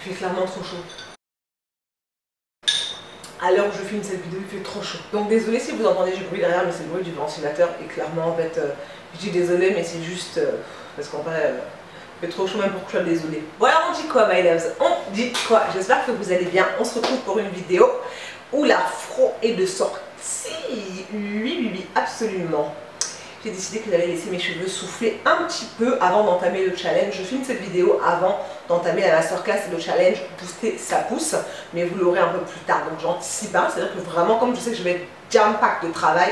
Il fait clairement trop chaud. À l'heure où je filme cette vidéo, il fait trop chaud. Donc désolé si vous entendez du bruit derrière, mais c'est le bruit du ventilateur. Et clairement, en fait, je dis désolé, mais c'est juste parce qu'en vrai, il fait trop chaud même pour que je sois désolée. Voilà, on dit quoi, my loves? On dit quoi? J'espère que vous allez bien. On se retrouve pour une vidéo où l'afro est de sortie. Oui, absolument. J'ai décidé que j'allais laisser mes cheveux souffler un petit peu avant d'entamer le challenge. Je filme cette vidéo avant d'entamer la masterclass et le challenge booster sa pousse, mais vous l'aurez un peu plus tard, donc j'anticipe pas. C'est-à-dire que vraiment, comme je sais que je vais être jam-pack de travail,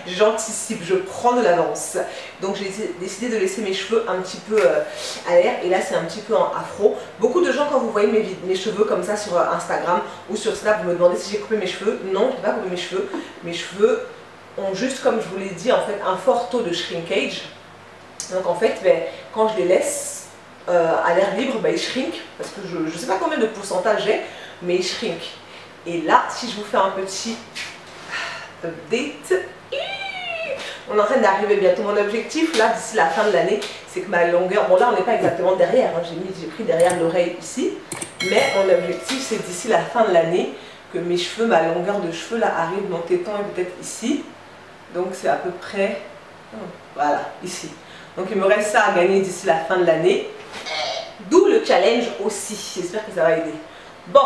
j'anticipe, je prends de l'avance. Donc j'ai décidé de laisser mes cheveux un petit peu à l'air, et là c'est un petit peu en afro. Beaucoup de gens, quand vous voyez mes cheveux comme ça sur Instagram ou sur Snap, vous me demandez si j'ai coupé mes cheveux. Non, je n'ai pas coupé mes cheveux. Mes cheveux ont juste, comme je vous l'ai dit, en fait, un fort taux de shrinkage. Donc en fait, quand je les laisse à l'air libre, ils shrink, parce que je ne sais pas combien de pourcentage j'ai, mais ils shrink. Et là, si je vous fais un petit update, on est en train d'arriver bientôt. Mon objectif, là, d'ici la fin de l'année, c'est que ma longueur, bon là on n'est pas exactement derrière, hein, j'ai pris derrière l'oreille ici, mais mon objectif c'est d'ici la fin de l'année que mes cheveux, ma longueur de cheveux là arrive, mon téton est peut-être ici. Donc c'est à peu près, voilà, ici. Donc il me reste ça à gagner d'ici la fin de l'année. D'où le challenge aussi. J'espère que ça va aider. Bon,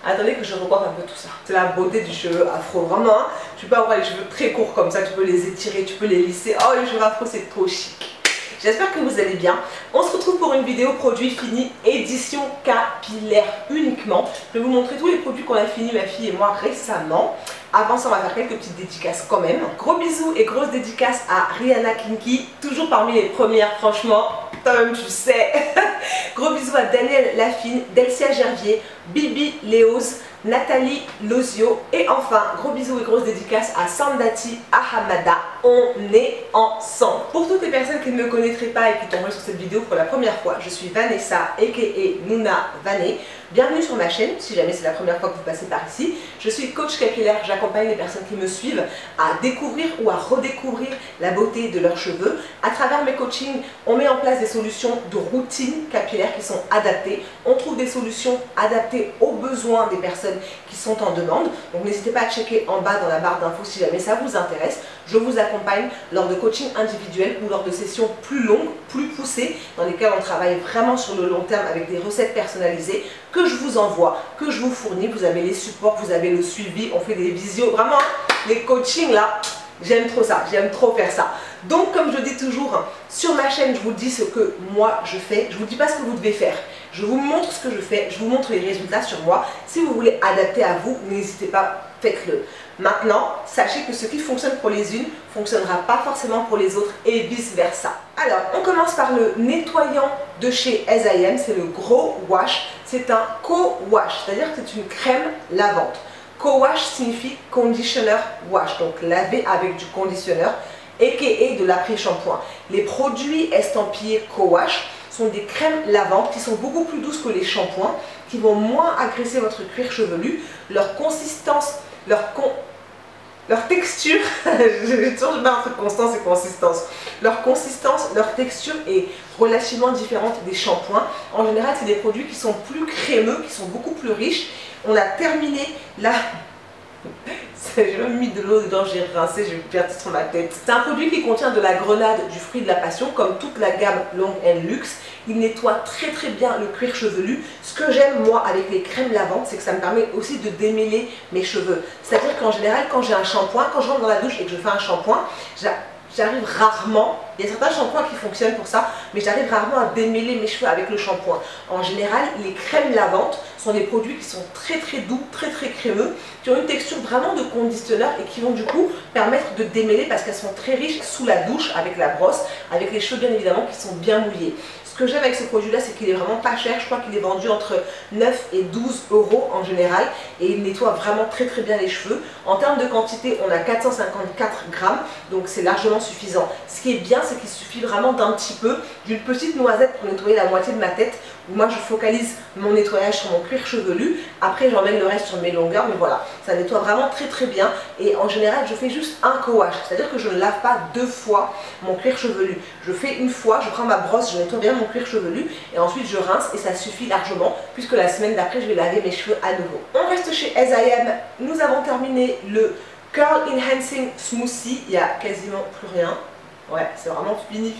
attendez que je recoiffe un peu tout ça. C'est la beauté du cheveu afro. Vraiment, tu peux avoir les cheveux très courts comme ça. Tu peux les étirer, tu peux les lisser. Oh, les cheveux afro, c'est trop chic. J'espère que vous allez bien. On se retrouve pour une vidéo produit fini, édition capillaire uniquement. Je vais vous montrer tous les produits qu'on a fini, ma fille et moi, récemment. Avant ça, on va faire quelques petites dédicaces quand même. Gros bisous et grosses dédicaces à Rihanna Kinky, toujours parmi les premières, franchement, toi-même tu sais. Gros bisous à Daniel Lafine, Delcia Gervier, Bibi Léoz, Nathalie Lozio et enfin, gros bisous et grosses dédicaces à Sandati Ahamada. On est ensemble. Pour toutes les personnes qui ne me connaîtraient pas et qui tomberaient sur cette vidéo pour la première fois, je suis Vanessa, a.k.a. Nuna Vané. Bienvenue sur ma chaîne, si jamais c'est la première fois que vous passez par ici. Je suis coach capillaire, j'accompagne les personnes qui me suivent à découvrir ou à redécouvrir la beauté de leurs cheveux. À travers mes coachings, on met en place des solutions de routine capillaire qui sont adaptées. On trouve des solutions adaptées aux besoins des personnes qui sont en demande. Donc n'hésitez pas à checker en bas dans la barre d'infos si jamais ça vous intéresse. Je vous accompagne lors de coaching individuels ou lors de sessions plus longues, plus poussées, dans lesquelles on travaille vraiment sur le long terme avec des recettes personnalisées que je vous envoie, que je vous fournis. Vous avez les supports, vous avez le suivi, on fait des visios. Vraiment, les coachings là, j'aime trop ça, j'aime trop faire ça. Donc comme je dis toujours, sur ma chaîne, je vous dis ce que moi je fais. Je ne vous dis pas ce que vous devez faire. Je vous montre ce que je fais, je vous montre les résultats sur moi. Si vous voulez adapter à vous, n'hésitez pas, faites-le. Maintenant, sachez que ce qui fonctionne pour les unes ne fonctionnera pas forcément pour les autres et vice versa. Alors, on commence par le nettoyant de chez S.I.M. C'est le Grow Wash. C'est un co-wash, c'est-à-dire que c'est une crème lavante. Co-wash signifie conditioner wash, donc laver avec du conditionneur, a.k.a. de l'après-shampoing. Les produits estampillés co-wash sont des crèmes lavantes qui sont beaucoup plus douces que les shampoings, qui vont moins agresser votre cuir chevelu. Leur consistance, leur texture, j'ai toujours du mal entre constance et consistance. Leur consistance, leur texture est relativement différente des shampoings. En général, c'est des produits qui sont plus crémeux, qui sont beaucoup plus riches. On a terminé la... J'ai même mis de l'eau dedans, j'ai rincé, j'ai perdu sur ma tête. C'est un produit qui contient de la grenade, du fruit de la passion, comme toute la gamme Long & Luxe. Il nettoie très bien le cuir chevelu. Ce que j'aime moi avec les crèmes lavantes, c'est que ça me permet aussi de démêler mes cheveux. C'est-à-dire qu'en général, quand j'ai un shampoing, quand je rentre dans la douche et que je fais un shampoing, j'arrive rarement, il y a certains shampoings qui fonctionnent pour ça, mais j'arrive rarement à démêler mes cheveux avec le shampoing. En général, les crèmes lavantes sont des produits qui sont très doux, très crémeux, qui ont une texture vraiment de conditionneur et qui vont du coup permettre de démêler parce qu'elles sont très riches sous la douche avec la brosse, avec les cheveux bien évidemment qui sont bien mouillés. Ce que j'aime avec ce produit là, c'est qu'il est vraiment pas cher. Je crois qu'il est vendu entre 9 et 12 € en général et il nettoie vraiment très bien les cheveux. En termes de quantité, on a 454 grammes, donc c'est largement suffisant. Ce qui est bien, c'est qu'il suffit vraiment d'un petit peu, d'une petite noisette pour nettoyer la moitié de ma tête Moi je focalise mon nettoyage sur mon cuir chevelu, après j'emmène le reste sur mes longueurs, mais voilà, ça nettoie vraiment très bien. Et en général je fais juste un co-wash, c'est-à-dire que je ne lave pas 2 fois mon cuir chevelu. Je fais une fois, je prends ma brosse, je nettoie bien mon cuir chevelu et ensuite je rince et ça suffit largement puisque la semaine d'après je vais laver mes cheveux à nouveau. On reste chez As I Am, nous avons terminé le Curl Enhancing Smoothie, il n'y a quasiment plus rien. Ouais, c'est vraiment fini.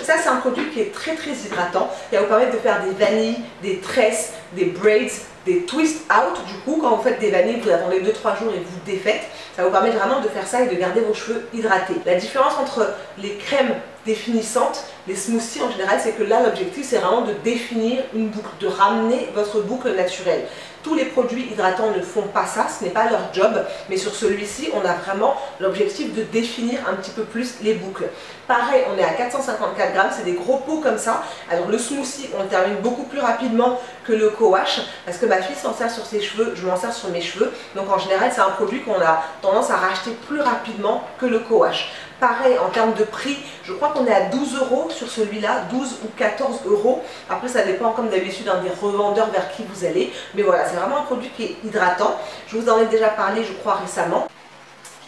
Ça, c'est un produit qui est très hydratant. Il va vous permettre de faire des vanilles, des tresses, des braids, des twist out. Du coup, quand vous faites des vanilles, vous attendez 2-3 jours et vous défaites. Ça vous permet vraiment de faire ça et de garder vos cheveux hydratés. La différence entre les crèmes définissantes, les smoothies en général, c'est que là, l'objectif, c'est vraiment de définir une boucle, de ramener votre boucle naturelle. Tous les produits hydratants ne font pas ça, ce n'est pas leur job, mais sur celui-ci, on a vraiment l'objectif de définir un petit peu plus les boucles. Pareil, on est à 454 grammes, c'est des gros pots comme ça. Alors le smoothie, on le termine beaucoup plus rapidement que le co-wash, parce que ma fille s'en sert sur ses cheveux, je m'en sers sur mes cheveux. Donc en général, c'est un produit qu'on a tendance à racheter plus rapidement que le co-wash. Pareil, en termes de prix, je crois qu'on est à 12 € sur celui-là, 12 ou 14 €. Après, ça dépend comme d'habitude des revendeurs vers qui vous allez. Mais voilà, c'est vraiment un produit qui est hydratant. Je vous en ai déjà parlé, je crois, récemment.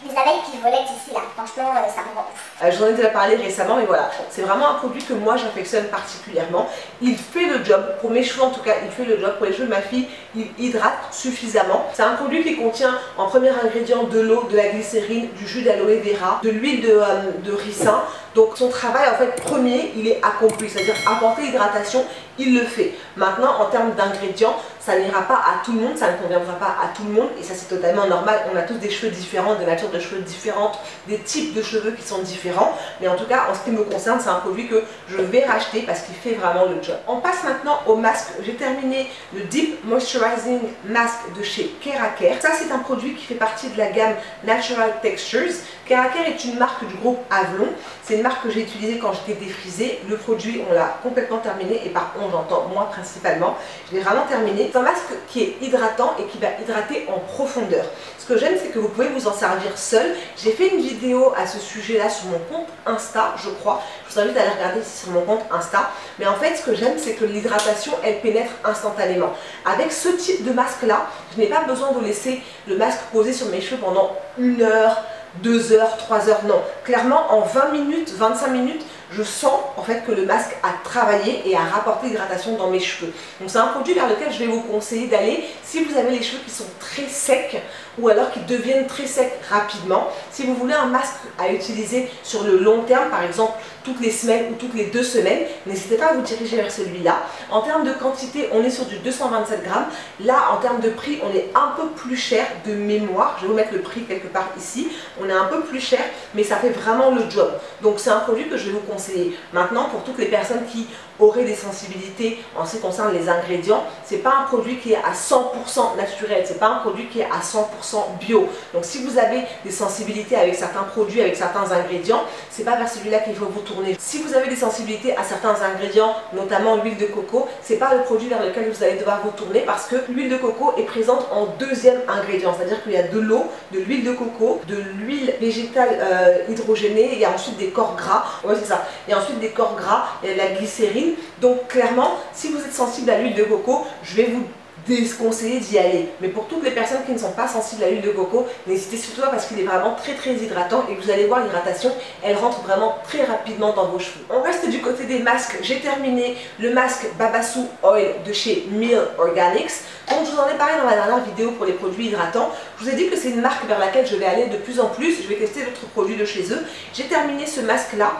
Les abeilles qui volaient ici, là, franchement, ça me rend ouf. J'en ai déjà parlé récemment, mais voilà, c'est vraiment un produit que moi j'affectionne particulièrement. Il fait le job, pour mes cheveux en tout cas, il fait le job. Pour les cheveux de ma fille, il hydrate suffisamment. C'est un produit qui contient en premier ingrédient de l'eau, de la glycérine, du jus d'aloe vera, de l'huile de ricin. Donc son travail en fait premier, il est accompli, c'est-à-dire apporter l'hydratation, il le fait. Maintenant, en termes d'ingrédients, ça n'ira pas à tout le monde, ça ne conviendra pas à tout le monde et ça c'est totalement normal. On a tous des cheveux différents, des natures de cheveux différentes, des types de cheveux qui sont différents. Mais en tout cas, en ce qui me concerne, c'est un produit que je vais racheter parce qu'il fait vraiment le job. On passe maintenant au masque. J'ai terminé le Deep Moisturizing Mask de chez Keraker. Ça c'est un produit qui fait partie de la gamme Natural Textures. Keraker est une marque du groupe Avalon. C'est une marque que j'ai utilisée quand j'étais défrisée. Le produit, on l'a complètement terminé et par on, j'entends moi principalement. Je l'ai vraiment terminé. C'est un masque qui est hydratant et qui va hydrater en profondeur. Ce que j'aime, c'est que vous pouvez vous en servir seul. J'ai fait une vidéo à ce sujet-là sur mon compte Insta, je crois. Je vous invite à aller regarder ici sur mon compte Insta. Mais en fait, ce que j'aime, c'est que l'hydratation, elle pénètre instantanément. Avec ce type de masque-là, je n'ai pas besoin de laisser le masque posé sur mes cheveux pendant 1 heure, 2 heures, 3 heures, non. Clairement, en 20 minutes, 25 minutes, je sens en fait que le masque a travaillé et a rapporté l'hydratation dans mes cheveux. Donc c'est un produit vers lequel je vais vous conseiller d'aller si vous avez les cheveux qui sont très secs ou alors qui deviennent très secs rapidement. Si vous voulez un masque à utiliser sur le long terme, par exemple toutes les semaines ou toutes les 2 semaines, n'hésitez pas à vous diriger vers celui-là. En termes de quantité, on est sur du 227 grammes. Là, en termes de prix, on est un peu plus cher de mémoire. Je vais vous mettre le prix quelque part ici. On est un peu plus cher, mais ça fait vraiment le job. Donc c'est un produit que je vais vous conseiller. Maintenant, pour toutes les personnes qui auraient des sensibilités en ce qui concerne les ingrédients, c'est pas un produit qui est à 100% naturel, c'est pas un produit qui est à 100% bio. Donc si vous avez des sensibilités avec certains produits, avec certains ingrédients, c'est pas vers celui-là qu'il faut vous tourner. Si vous avez des sensibilités à certains ingrédients, notamment l'huile de coco, c'est pas le produit vers lequel vous allez devoir vous tourner parce que l'huile de coco est présente en deuxième ingrédient, c'est-à-dire qu'il y a de l'eau, de l'huile de coco, de l'huile végétale hydrogénée, il y a ensuite des corps gras, ouais c'est ça, il y a ensuite des corps gras, il y a de la glycérine. Donc clairement, si vous êtes sensible à l'huile de coco, je vais vous déconseiller d'y aller. Mais pour toutes les personnes qui ne sont pas sensibles à l'huile de coco, n'hésitez surtout pas parce qu'il est vraiment très hydratant et que vous allez voir l'hydratation, elle rentre vraiment très rapidement dans vos cheveux. On reste du côté des masques. J'ai terminé le masque Babassu Oil de chez Mielle Organics. Comme je vous en ai parlé dans ma dernière vidéo pour les produits hydratants, je vous ai dit que c'est une marque vers laquelle je vais aller de plus en plus. Je vais tester d'autres produits de chez eux. J'ai terminé ce masque là.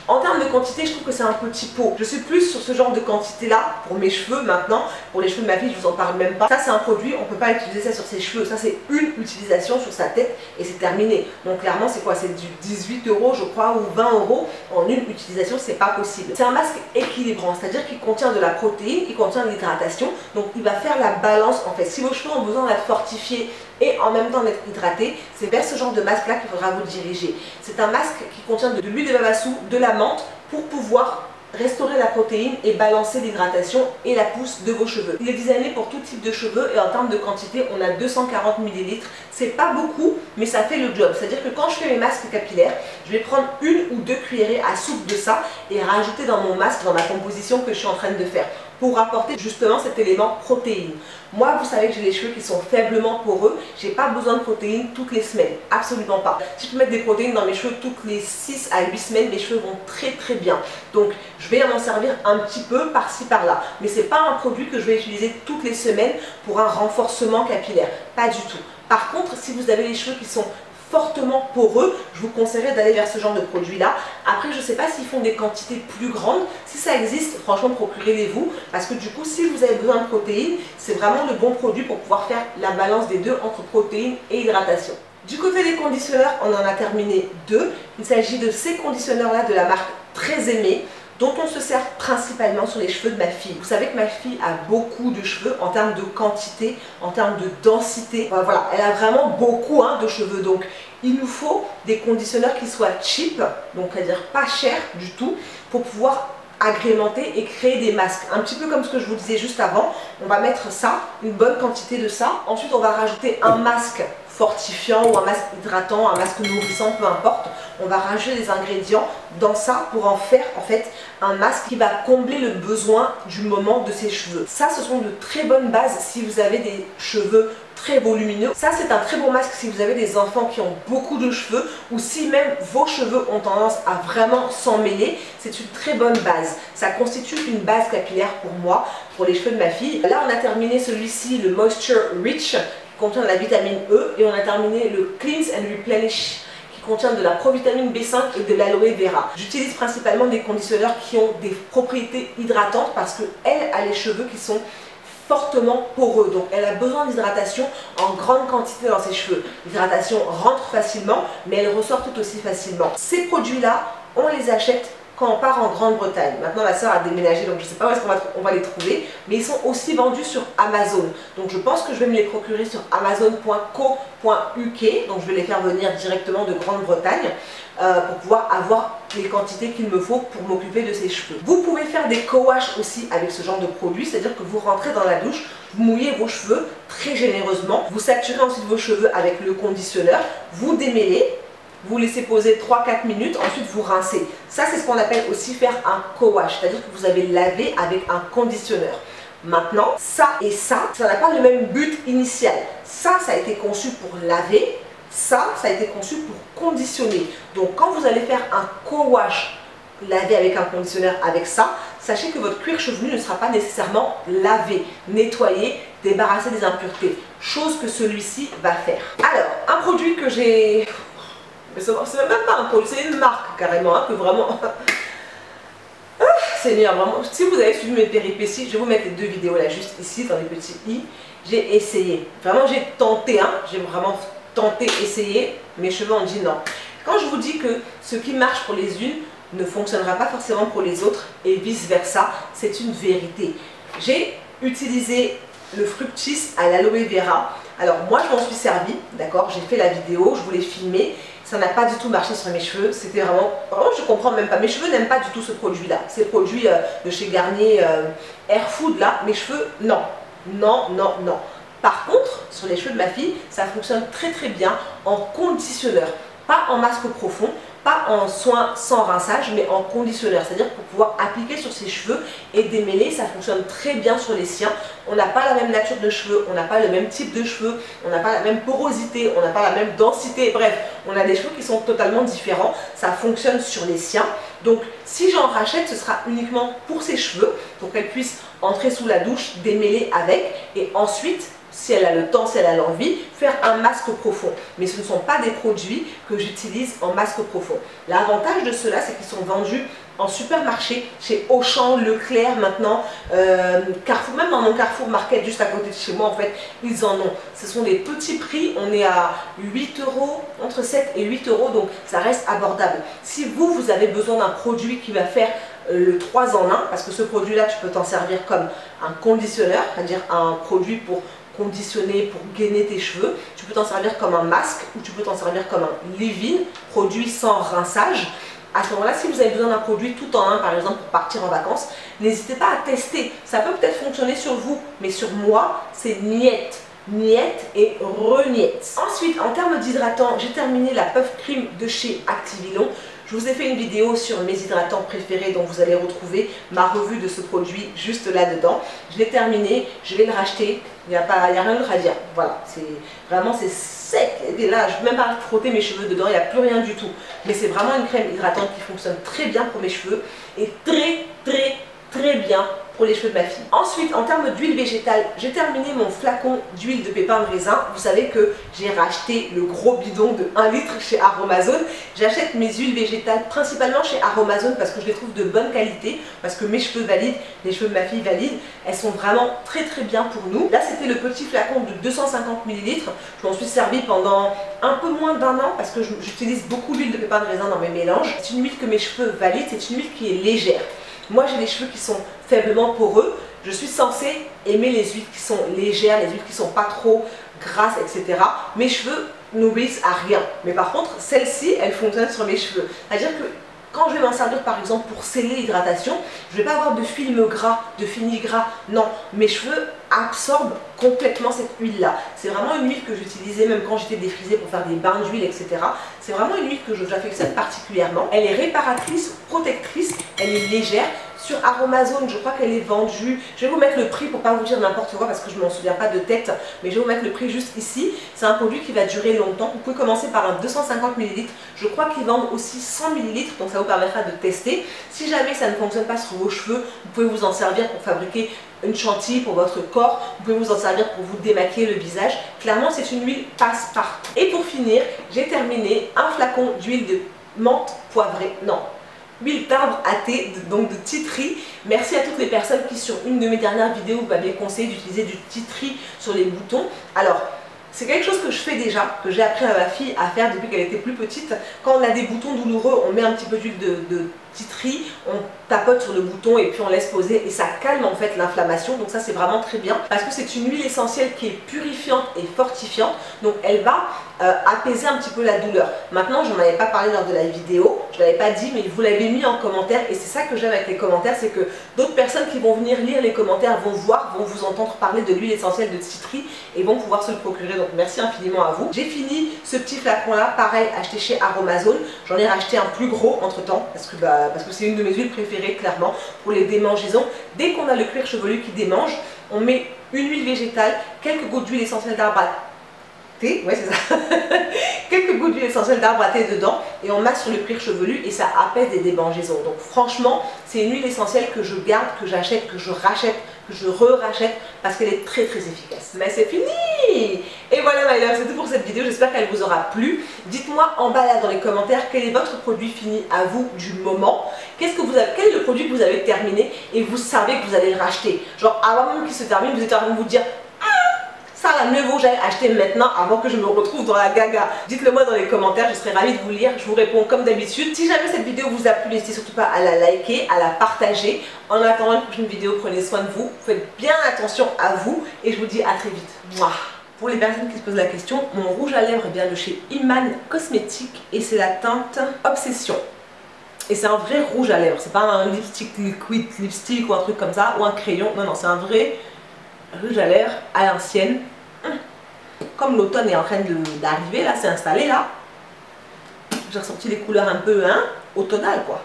En termes de quantité, je trouve que c'est un petit pot. Je suis plus sur ce genre de quantité-là pour mes cheveux maintenant. Pour les cheveux de ma fille, je vous en parle même pas. Ça, c'est un produit, on ne peut pas utiliser ça sur ses cheveux. Ça, c'est une utilisation sur sa tête et c'est terminé. Donc clairement, c'est quoi? C'est du 18 € je crois ou 20 € en une utilisation, c'est pas possible. C'est un masque équilibrant, c'est-à-dire qu'il contient de la protéine, il contient de l'hydratation. Donc il va faire la balance en fait. Si vos cheveux ont besoin d'être fortifiés et en même temps d'être hydraté, c'est vers ce genre de masque là qu'il faudra vous diriger. C'est un masque qui contient de l'huile de babassu, de la menthe pour pouvoir restaurer la protéine et balancer l'hydratation et la pousse de vos cheveux. Il est designé pour tout type de cheveux et en termes de quantité, on a 240 ml. C'est pas beaucoup, mais ça fait le job. C'est-à-dire que quand je fais mes masques capillaires, je vais prendre 1 ou 2 cuillerées à soupe de ça et rajouter dans mon masque, dans ma composition que je suis en train de faire. pour apporter justement cet élément protéine. Moi, vous savez que j'ai les cheveux qui sont faiblement poreux, j'ai pas besoin de protéines toutes les semaines, absolument pas. Si je peux mettre des protéines dans mes cheveux toutes les 6 à 8 semaines, mes cheveux vont très bien. Donc je vais m'en servir un petit peu par-ci par-là, mais c'est pas un produit que je vais utiliser toutes les semaines pour un renforcement capillaire, pas du tout. Par contre, si vous avez les cheveux qui sont fortement poreux, je vous conseillerais d'aller vers ce genre de produit là. Après, je ne sais pas s'ils font des quantités plus grandes. Si ça existe, franchement, procurez-les-vous, parce que du coup, si vous avez besoin de protéines, c'est vraiment le bon produit pour pouvoir faire la balance des deux entre protéines et hydratation. Du côté des conditionneurs, on en a terminé 2. Il s'agit de ces conditionneurs là de la marque Très Aimée, dont on se sert principalement sur les cheveux de ma fille. Vous savez que ma fille a beaucoup de cheveux en termes de quantité, en termes de densité. Voilà, elle a vraiment beaucoup de cheveux. Donc il nous faut des conditionneurs qui soient cheap, donc c'est-à-dire pas chers du tout, pour pouvoir agrémenter et créer des masques. Un petit peu comme ce que je vous disais juste avant, on va mettre ça, une bonne quantité de ça. Ensuite, on va rajouter un masque fortifiant ou un masque hydratant, un masque nourrissant, peu importe. On va rajouter des ingrédients dans ça pour en faire en fait un masque qui va combler le besoin du moment de ses cheveux. Ça, ce sont de très bonnes bases si vous avez des cheveux très volumineux. Ça, c'est un très bon masque si vous avez des enfants qui ont beaucoup de cheveux ou si même vos cheveux ont tendance à vraiment s'en mêler. C'est une très bonne base. Ça constitue une base capillaire pour moi, pour les cheveux de ma fille. Là, on a terminé celui-ci, le Moisture Rich, qui contient de la vitamine E, et on a terminé le Cleanse and Replenish, qui contient de la provitamine B5 et de l'aloe vera. J'utilise principalement des conditionneurs qui ont des propriétés hydratantes parce qu'elle a les cheveux qui sont fortement poreux, donc elle a besoin d'hydratation en grande quantité dans ses cheveux. L'hydratation rentre facilement, mais elle ressort tout aussi facilement. Ces produits-là, on les achète quand on part en Grande-Bretagne. Maintenant, ma soeur a déménagé, donc je ne sais pas où est-ce qu'on va les trouver, mais ils sont aussi vendus sur Amazon. Donc je pense que je vais me les procurer sur amazon.co.uk, donc je vais les faire venir directement de Grande-Bretagne pour pouvoir avoir les quantités qu'il me faut pour m'occuper de ses cheveux. Vous pouvez faire des co-wash aussi avec ce genre de produit, c'est-à-dire que vous rentrez dans la douche, vous mouillez vos cheveux très généreusement, vous saturez ensuite vos cheveux avec le conditionneur, vous démêlez, vous laissez poser 3-4 minutes, ensuite vous rincez. Ça, c'est ce qu'on appelle aussi faire un co-wash, c'est-à-dire que vous avez lavé avec un conditionneur. Maintenant, ça et ça n'a pas le même but initial. Ça a été conçu pour laver, ça a été conçu pour conditionner. Donc, quand vous allez faire un co-wash, laver avec un conditionneur avec ça, sachez que votre cuir chevelu ne sera pas nécessairement lavé, nettoyé, débarrassé des impuretés, chose que celui-ci va faire. Alors, un produit que j'ai... Mais c'est même pas un produit, c'est une marque carrément, que vraiment... Seigneur, vraiment, si vous avez suivi mes péripéties, je vais vous mettre les 2 vidéos là, juste ici, dans les petits i. J'ai essayé, vraiment j'ai tenté, j'ai vraiment tenté, essayé, mes cheveux ont dit non. Quand je vous dis que ce qui marche pour les unes ne fonctionnera pas forcément pour les autres et vice versa, c'est une vérité. J'ai utilisé le Fructis à l'aloe vera. Alors moi je m'en suis servi, d'accord, j'ai fait la vidéo, je voulais filmer. Ça n'a pas du tout marché sur mes cheveux, c'était vraiment, je comprends même pas, mes cheveux n'aiment pas du tout ce produit là, c'est le produit de chez Garnier Air Food là, mes cheveux, non, non, non, non. Par contre, sur les cheveux de ma fille, ça fonctionne très bien en conditionneur, pas en masque profond, pas en soin sans rinçage, mais en conditionneur, c'est-à-dire pour pouvoir appliquer sur ses cheveux et démêler, ça fonctionne très bien sur les siens. On n'a pas la même nature de cheveux, on n'a pas le même type de cheveux, on n'a pas la même porosité, on n'a pas la même densité, bref, on a des cheveux qui sont totalement différents, ça fonctionne sur les siens. Donc si j'en rachète, ce sera uniquement pour ses cheveux, pour qu'elle puisse entrer sous la douche, démêler avec, et ensuite, si elle a le temps, si elle a l'envie, faire un masque profond. Mais ce ne sont pas des produits que j'utilise en masque profond. L'avantage de cela, c'est qu'ils sont vendus en supermarché, chez Auchan, Leclerc maintenant, Carrefour, même dans mon Carrefour Market juste à côté de chez moi, en fait, ils en ont. Ce sont des petits prix, on est à 8 €, entre 7 et 8 €, donc ça reste abordable. Si vous avez besoin d'un produit qui va faire le 3 en 1, parce que ce produit-là, tu peux t'en servir comme un conditionneur, c'est-à-dire un produit pour conditionner, pour gainer tes cheveux. Tu peux t'en servir comme un masque ou tu peux t'en servir comme un leave-in, produit sans rinçage. À ce moment-là, si vous avez besoin d'un produit tout en un, par exemple pour partir en vacances, n'hésitez pas à tester. Ça peut peut-être fonctionner sur vous, mais sur moi, c'est niette. Niette et reniette. Ensuite, en termes d'hydratant, j'ai terminé la Puff Cream de chez Activilon. Je vous ai fait une vidéo sur mes hydratants préférés, donc vous allez retrouver ma revue de ce produit juste là-dedans. Je l'ai terminé, je vais le racheter, il n'y a rien d'autre à dire. Voilà, c'est vraiment c'est sec. Et là, je ne vais même pas frotter mes cheveux dedans, il n'y a plus rien du tout. Mais c'est vraiment une crème hydratante qui fonctionne très bien pour mes cheveux et très bien pour les cheveux de ma fille. Ensuite, en termes d'huile végétale, j'ai terminé mon flacon d'huile de pépins de raisin. Vous savez que j'ai racheté le gros bidon de 1 litre chez Aromazone. J'achète mes huiles végétales principalement chez Aromazone parce que je les trouve de bonne qualité, parce que mes cheveux valident, les cheveux de ma fille valident. Elles sont vraiment très bien pour nous. Là, c'était le petit flacon de 250 ml. Je m'en suis servi pendant un peu moins d'1 an parce que j'utilise beaucoup d'huile de pépins de raisin dans mes mélanges. C'est une huile que mes cheveux valident, c'est une huile qui est légère. Moi, j'ai les cheveux qui sont faiblement poreux. Je suis censée aimer les huiles qui sont légères, les huiles qui sont pas trop grasses, etc. Mes cheveux n'obéissent à rien. Mais par contre, celle-ci, elle fonctionne sur mes cheveux. C'est-à-dire que quand je vais m'en servir par exemple pour sceller l'hydratation, je ne vais pas avoir de film gras, de fini gras. Non, mes cheveux absorbent complètement cette huile-là. C'est vraiment une huile que j'utilisais même quand j'étais défrisée pour faire des bains d'huile, etc. C'est vraiment une huile que j'affectionne particulièrement. Elle est réparatrice, protectrice, elle est légère. Sur Aromazone, je crois qu'elle est vendue. Je vais vous mettre le prix pour ne pas vous dire n'importe quoi parce que je ne m'en souviens pas de tête. Mais je vais vous mettre le prix juste ici. C'est un produit qui va durer longtemps. Vous pouvez commencer par un 250 ml. Je crois qu'ils vendent aussi 100 ml. Donc ça vous permettra de tester. Si jamais ça ne fonctionne pas sur vos cheveux, vous pouvez vous en servir pour fabriquer une chantilly pour votre corps. Vous pouvez vous en servir pour vous démaquiller le visage. Clairement, c'est une huile passe-partout. Et pour finir, j'ai terminé un flacon d'huile de menthe poivrée. Non. Huile d'arbre à thé, donc de tea tree. Merci à toutes les personnes qui sur une de mes dernières vidéos m'avaient conseillé d'utiliser du tea tree sur les boutons. Alors, c'est quelque chose que je fais déjà, que j'ai appris à ma fille à faire depuis qu'elle était plus petite. Quand on a des boutons douloureux, on met un petit peu d'huile de tea tree, on tapote sur le bouton et puis on laisse poser et ça calme en fait l'inflammation. Donc ça c'est vraiment très bien parce que c'est une huile essentielle qui est purifiante et fortifiante. Donc elle va apaiser un petit peu la douleur. Maintenant, je n'en avais pas parlé lors de la vidéo, je ne l'avais pas dit, mais vous l'avez mis en commentaire et c'est ça que j'aime avec les commentaires, c'est que d'autres personnes qui vont venir lire les commentaires vont vous entendre parler de l'huile essentielle de tea tree et vont pouvoir se le procurer. Donc merci infiniment à vous. J'ai fini ce petit flacon là, pareil, acheté chez Aromazone. J'en ai racheté un plus gros entre temps parce que c'est une de mes huiles préférées clairement pour les démangeaisons. Dès qu'on a le cuir chevelu qui démange, on met une huile végétale, quelques gouttes d'huile essentielle d'arbre à thé, ouais c'est ça, quelques gouttes d'huile essentielle d'arbre à thé dedans et on masse sur le cuir chevelu et ça apaise des démangeaisons. Donc franchement, c'est une huile essentielle que je garde, que j'achète, que je rachète, que je re-rachète parce qu'elle est très efficace. Mais c'est fini! Et voilà my love, c'est tout pour cette vidéo, j'espère qu'elle vous aura plu. Dites-moi en bas là dans les commentaires quel est votre produit fini à vous du moment. Quel est le produit que vous avez terminé et vous savez que vous allez le racheter. Genre avant même qu'il se termine, vous êtes en train de vous dire ça là, mieux vaut que j'aille acheter maintenant avant que je me retrouve dans la gaga. Dites-le moi dans les commentaires, je serai ravie de vous lire, je vous réponds comme d'habitude. Si jamais cette vidéo vous a plu, n'hésitez surtout pas à la liker, à la partager. En attendant une prochaine vidéo, prenez soin de vous, faites bien attention à vous et je vous dis à très vite. Mouah. Pour les personnes qui se posent la question, mon rouge à lèvres vient de chez Iman Cosmetics et c'est la teinte Obsession. Et c'est un vrai rouge à lèvres, c'est pas un lipstick liquid lipstick ou un truc comme ça, ou un crayon, non, c'est un vrai rouge à lèvres à l'ancienne. Comme l'automne est en train d'arriver, là, c'est installé là, j'ai ressorti les couleurs un peu automnales quoi.